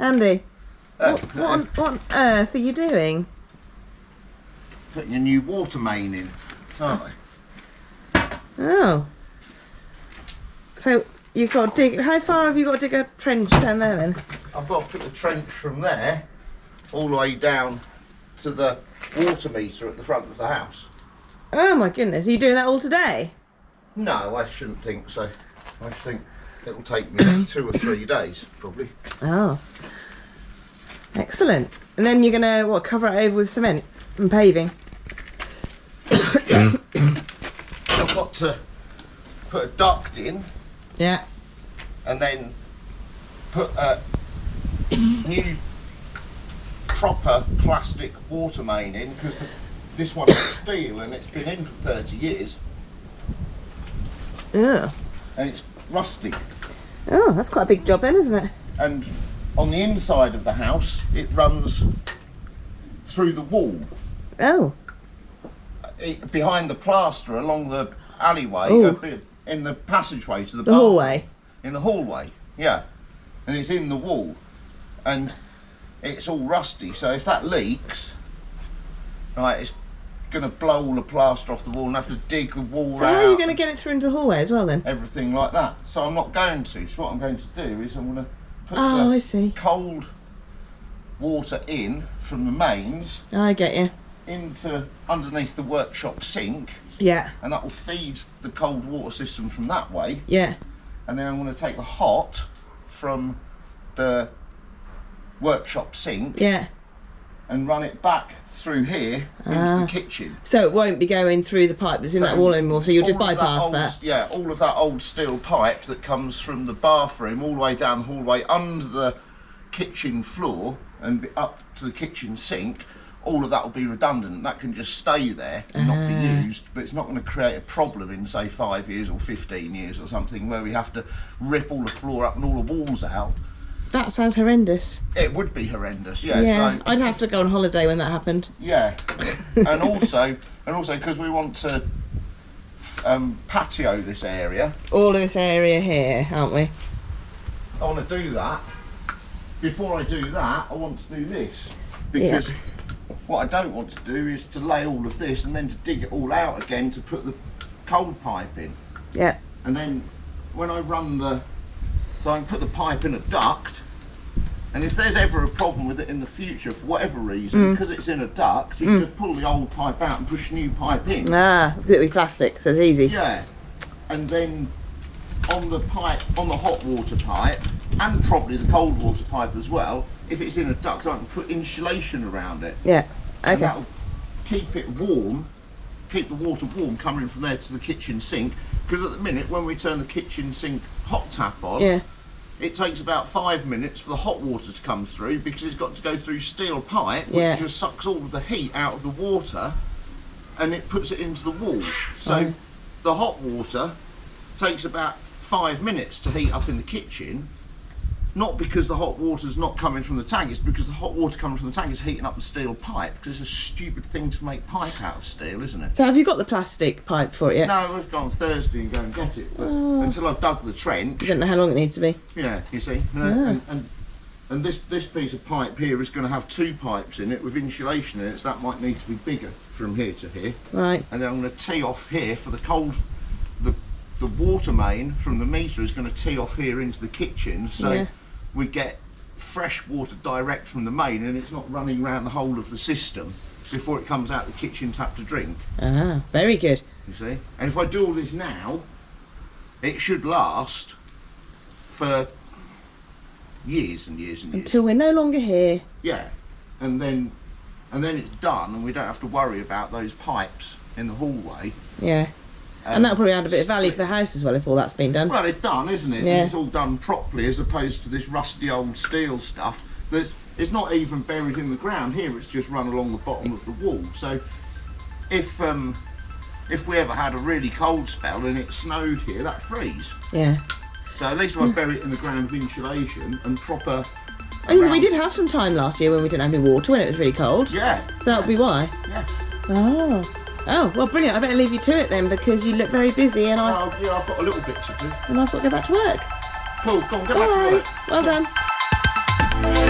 Andy, what on earth are you doing? Putting a new water main in, aren't I? Oh. So you've got to dig. How far have you got to dig a trench down there then? I've got to put the trench from there all the way down to the water meter at the front of the house. Oh my goodness, are you doing that all today? No, I shouldn't think so. I think it'll take me 2 or 3 days, probably. Oh. Excellent. And then you're going to, cover it over with cement and paving? Yeah. I've got to put a duct in. Yeah. And then put a new proper plastic water main in, because this one is steel and it's been in for 30 years. Yeah. And it's rusty. Oh, that's quite a big job then, isn't it? And on the inside of the house, it runs through the wall. Oh. Behind the plaster, along the alleyway, in the passageway to the bathroom. Hallway? In the hallway, yeah. And it's in the wall. And it's all rusty, so if that leaks, right, it's going to blow all the plaster off the wall and have to dig the wall out. So how are you going to get it through into the hallway as well then? Everything like that. So I'm not going to. So what I'm going to do is I'm going to put I see. cold water in from the mains I get you. into underneath the workshop sink. Yeah. And that will feed the cold water system from that way. Yeah. And then I'm going to take the hot from the workshop sink. Yeah. And run it back through here into the kitchen. So it won't be going through the pipe that's in that wall anymore, so you'll just bypass that. Yeah, all of that old steel pipe that comes from the bathroom all the way down the hallway under the kitchen floor and up to the kitchen sink, all of that will be redundant. That can just stay there and not be used, but it's not going to create a problem in, say, 5 years or 15 years or something where we have to rip all the floor up and all the walls out. That sounds horrendous. It would be horrendous, yeah. Yeah, so, I'd have to go on holiday when that happened. Yeah, and also because we want to patio this area. All of this area here, aren't we? I want to do that. Before I do that, I want to do this, because what I don't want to do is to lay all of this and then to dig it all out again to put the cold pipe in. Yeah. And then when I run so I can put the pipe in a duct, and if there's ever a problem with it in the future for whatever reason, because it's in a duct, you can just pull the old pipe out and push a new pipe in. It'll be plastic, so it's easy. Yeah, and then on the hot water pipe, and probably the cold water pipe as well, if it's in a duct, I can put insulation around it. Yeah, okay. And that'll keep it warm, keep the water warm coming from there to the kitchen sink, because at the minute when we turn the kitchen sink hot tap on, it takes about 5 minutes for the hot water to come through, because it's got to go through steel pipe, which just sucks all of the heat out of the water and it puts it into the wall. So the hot water takes about 5 minutes to heat up in the kitchen, not because the hot water's not coming from the tank, it's because the hot water coming from the tank is heating up the steel pipe, because it's a stupid thing to make pipe out of steel, isn't it? So have you got the plastic pipe for it yet? No, we've gone Thursday and go and get it, but until I've dug the trench. You don't know how long it needs to be. Yeah, you see. And this piece of pipe here is going to have 2 pipes in it with insulation in it, so that might need to be bigger from here to here. Right. And then I'm going to tee off here for the cold, the water main from the meter is going to tee off here into the kitchen, so we get fresh water direct from the main and it's not running around the whole of the system before it comes out the kitchen tap to drink. Very good. You see? And if I do all this now, it should last for years and years and years. Until we're no longer here. Yeah. And then it's done and we don't have to worry about those pipes in the hallway. Yeah. And that'll probably add a bit of value to the house as well if all that's been done. Well, it's done, isn't it? Yeah. It's all done properly as opposed to this rusty old steel stuff. It's not even buried in the ground. Here it's just run along the bottom of the wall. So if we ever had a really cold spell and it snowed here, that'd freeze. Yeah. So at least if I bury it in the ground with insulation and proper... We did have some time last year when we didn't have any water, when it was really cold. Yeah. That would be why? Yeah. Oh, well, brilliant. I better leave you to it then, because you look very busy and I've got a little bit to do. And I've got to go back to work. Cool, go on, go back to work. Well done. bye.